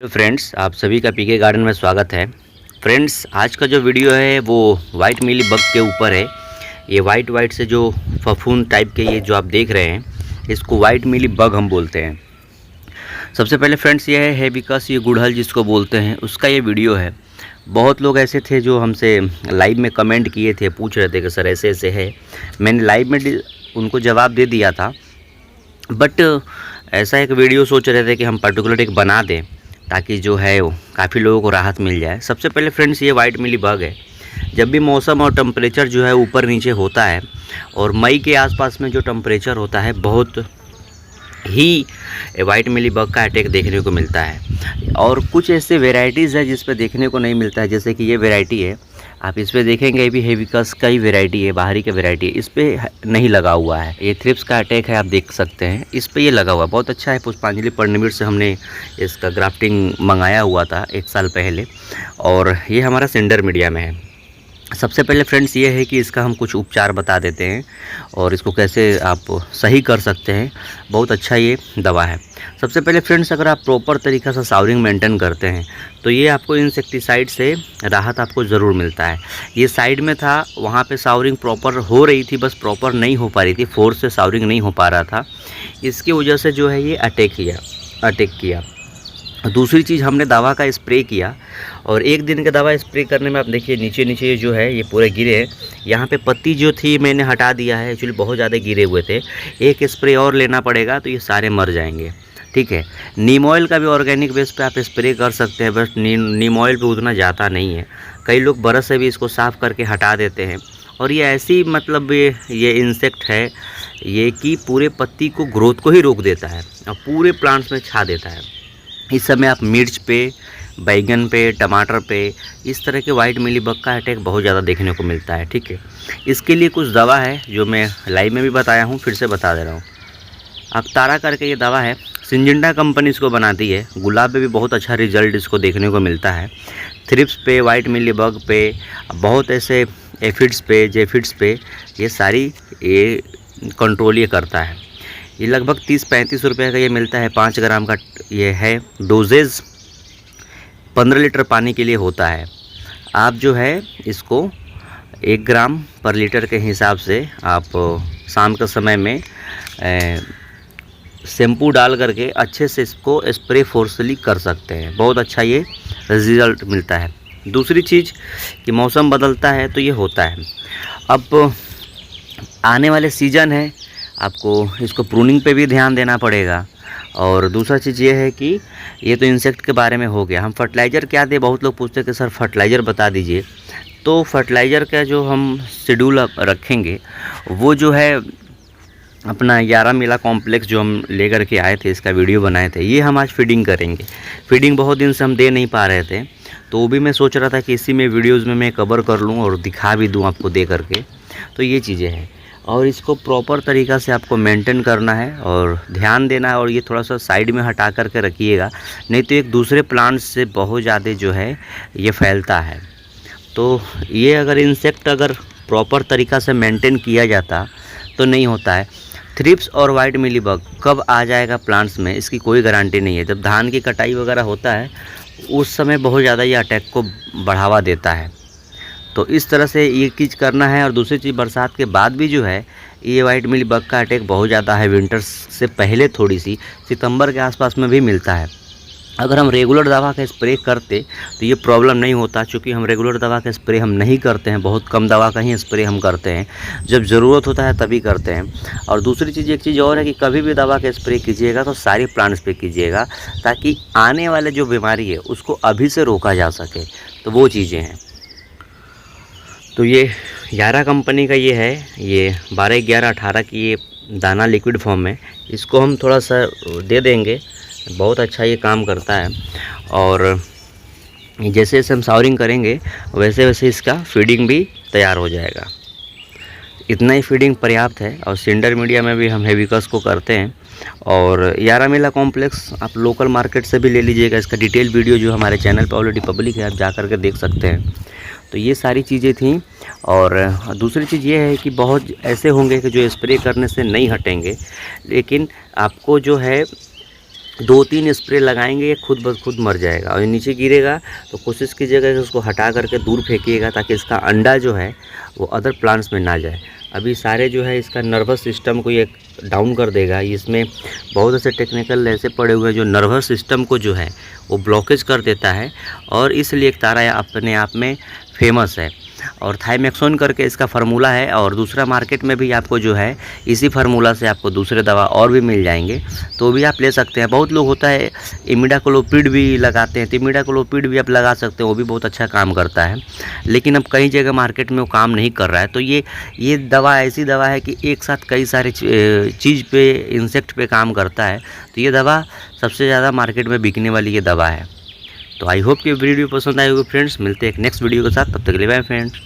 तो फ्रेंड्स, आप सभी का पीके गार्डन में स्वागत है। फ्रेंड्स, आज का जो वीडियो है वो वाइट मिली बग के ऊपर है। ये वाइट से जो फफूंद टाइप के ये जो आप देख रहे हैं, इसको वाइट मिली बग हम बोलते हैं। सबसे पहले फ्रेंड्स ये है बिकॉज ये गुड़हल जिसको बोलते हैं उसका ये वीडियो है। बहुत लोग ऐसे थे जो हमसे लाइव में कमेंट किए थे, पूछ रहे थे कि सर ऐसे ऐसे है। मैंने लाइव में उनको जवाब दे दिया था, बट ऐसा एक वीडियो सोच रहे थे कि हम पर्टिकुलर एक बना दें ताकि जो है वो काफ़ी लोगों को राहत मिल जाए। सबसे पहले फ्रेंड्स ये वाइट मिली बग है। जब भी मौसम और टेम्परेचर जो है ऊपर नीचे होता है और मई के आसपास में जो टेम्परेचर होता है, बहुत ही वाइट मिली बग का अटैक देखने को मिलता है। और कुछ ऐसे वेराइटीज़ है जिस पे देखने को नहीं मिलता है, जैसे कि ये वेराइटी है, आप इस पे देखेंगे ये भी हेविकस का ही वेराइटी है, बाहरी का वेराइटी है। इस पे नहीं लगा हुआ है, ये थ्रिप्स का अटैक है, आप देख सकते हैं। इस पे ये लगा हुआ है, बहुत अच्छा है। पुष्पांजलि पर्णवीर से हमने इसका ग्राफ्टिंग मंगाया हुआ था 1 साल पहले, और ये हमारा सिंडर मीडिया में है। सबसे पहले फ्रेंड्स ये है कि इसका हम कुछ उपचार बता देते हैं और इसको कैसे आप सही कर सकते हैं। बहुत अच्छा ये दवा है। सबसे पहले फ्रेंड्स, अगर आप प्रॉपर तरीक़ा से सावरिंग मेंटेन करते हैं तो ये आपको इंसेक्टिसाइड से राहत आपको ज़रूर मिलता है। ये साइड में था, वहाँ पे सावरिंग प्रॉपर हो रही थी, बस प्रॉपर नहीं हो पा रही थी, फोर्स से सावरिंग नहीं हो पा रहा था। इसकी वजह से जो है ये अटैक किया। दूसरी चीज़, हमने दवा का स्प्रे किया और 1 दिन का दवा स्प्रे करने में आप देखिए नीचे जो है ये पूरे गिरे हैं। यहाँ पे पत्ती जो थी मैंने हटा दिया है, एक्चुअली बहुत ज़्यादा गिरे हुए थे। एक स्प्रे और लेना पड़ेगा तो ये सारे मर जाएंगे, ठीक है। नीम ऑयल का भी ऑर्गेनिक बेस पे आप स्प्रे कर सकते हैं, बस नीम ऑयल पे उतना जाता नहीं है। कई लोग बरस से भी इसको साफ़ करके हटा देते हैं। और ये ऐसी मतलब ये इंसेक्ट है ये कि पूरे पत्ती को ग्रोथ को ही रोक देता है और पूरे प्लांट्स में छा देता है। इस समय आप मिर्च पे, बैंगन पे, टमाटर पे इस तरह के वाइट मिली बग का अटैक बहुत ज़्यादा देखने को मिलता है, ठीक है। इसके लिए कुछ दवा है जो मैं लाइव में भी बताया हूँ, फिर से बता दे रहा हूँ। अक्तारा करके ये दवा है, सिंजिंडा कंपनी इसको बनाती है। गुलाब पे भी बहुत अच्छा रिजल्ट इसको देखने को मिलता है। थ्रिप्स पे, वाइट मिली बग पे, बहुत ऐसे एफिड्स पे, जेफिड्स पे, ये सारी ये कंट्रोल ये करता है। ये लगभग 30-35 रुपये का ये मिलता है। 5 ग्राम का ये है। डोजेज 15 लीटर पानी के लिए होता है। आप जो है इसको 1 ग्राम पर लीटर के हिसाब से आप शाम के समय में शैम्पू डाल करके अच्छे से इसको स्प्रे फोर्सली कर सकते हैं। बहुत अच्छा ये रिजल्ट मिलता है। दूसरी चीज़ कि मौसम बदलता है तो ये होता है। अब आने वाले सीज़न है, आपको इसको प्रूनिंग पे भी ध्यान देना पड़ेगा। और दूसरा चीज़ ये है कि ये तो इंसेक्ट के बारे में हो गया। हम फर्टिलाइज़र क्या दें, बहुत लोग पूछते हैं कि सर फर्टिलाइज़र बता दीजिए। तो फर्टिलाइज़र का जो हम शेड्यूल रखेंगे वो जो है अपना 11 मिला कॉम्प्लेक्स जो हम लेकर के आए थे, इसका वीडियो बनाए थे, ये हम आज फीडिंग करेंगे। फीडिंग बहुत दिन से हम दे नहीं पा रहे थे, तो वो भी मैं सोच रहा था कि इसी में वीडियोज़ में मैं कवर कर लूँ और दिखा भी दूँ आपको दे करके। तो ये चीज़ें हैं और इसको प्रॉपर तरीक़ा से आपको मेंटेन करना है और ध्यान देना है। और ये थोड़ा सा साइड में हटा करके रखिएगा, नहीं तो एक दूसरे प्लांट से बहुत ज़्यादा जो है ये फैलता है। तो ये अगर इंसेक्ट अगर प्रॉपर तरीक़ा से मेंटेन किया जाता तो नहीं होता है। थ्रिप्स और वाइट मिली बग कब आ जाएगा प्लांट्स में, इसकी कोई गारंटी नहीं है। जब धान की कटाई वगैरह होता है उस समय बहुत ज़्यादा ये अटैक को बढ़ावा देता है। तो इस तरह से ये चीज़ करना है। और दूसरी चीज़, बरसात के बाद भी जो है ये वाइट मिली बग का अटैक बहुत ज़्यादा है। विंटर से पहले थोड़ी सी सितंबर के आसपास में भी मिलता है। अगर हम रेगुलर दवा का स्प्रे करते तो ये प्रॉब्लम नहीं होता, क्योंकि हम रेगुलर दवा का स्प्रे हम नहीं करते हैं। बहुत कम दवा का ही स्प्रे हम करते हैं, जब ज़रूरत होता है तभी करते हैं। और दूसरी चीज़, एक चीज़ और है कि कभी भी दवा का स्प्रे कीजिएगा तो सारे प्लांट्स पे कीजिएगा, ताकि आने वाले जो बीमारी है उसको अभी से रोका जा सके। तो वो चीज़ें हैं। तो ये 11 कंपनी का ये है, ये 12, 11, 18 की ये दाना लिक्विड फॉर्म में, इसको हम थोड़ा सा दे देंगे। बहुत अच्छा ये काम करता है। और जैसे जैसे हम सावरिंग करेंगे वैसे वैसे इसका फीडिंग भी तैयार हो जाएगा। इतना ही फीडिंग पर्याप्त है। और सिंडर मीडिया में भी हम हेविकस को करते हैं। और 11 मिला कॉम्प्लेक्स आप लोकल मार्केट से भी ले लीजिएगा। इसका डिटेल वीडियो जो हमारे चैनल पर ऑलरेडी पब्लिक है, आप जा कर के देख सकते हैं। तो ये सारी चीज़ें थी। और दूसरी चीज़ ये है कि बहुत ऐसे होंगे कि जो स्प्रे करने से नहीं हटेंगे, लेकिन आपको जो है 2-3 स्प्रे लगाएंगे ये खुद ब खुद मर जाएगा और ये नीचे गिरेगा तो कोशिश कीजिएगा कि उसको हटा करके दूर फेंकिएगा ताकि इसका अंडा जो है वो अदर प्लांट्स में ना जाए। अभी सारे जो है इसका नर्वस सिस्टम को ये डाउन कर देगा। इसमें बहुत ऐसे टेक्निकल ऐसे पड़े हुए हैं जो नर्वस सिस्टम को जो है वो ब्लॉकेज कर देता है और इसलिए एक तारा अपने आप में फेमस है। और थाइमेक्सोन करके इसका फार्मूला है और दूसरा मार्केट में भी आपको जो है इसी फार्मूला से आपको दूसरे दवा और भी मिल जाएंगे, तो भी आप ले सकते हैं। बहुत लोग होता है इमिडाक्लोपिड भी लगाते हैं, तो इमिडाक्लोपिड भी आप लगा सकते हैं, वो भी बहुत अच्छा काम करता है। लेकिन अब कई जगह मार्केट में वो काम नहीं कर रहा है। तो ये दवा ऐसी दवा है कि एक साथ कई सारे चीज़ पे इंसेक्ट पे काम करता है। तो ये दवा सबसे ज़्यादा मार्केट में बिकने वाली ये दवा है। तो आई होप कि वीडियो पसंद आई होगी फ्रेंड्स। मिलते हैं एक नेक्स्ट वीडियो के साथ, तब तक के लिए बाय फ्रेंड्स।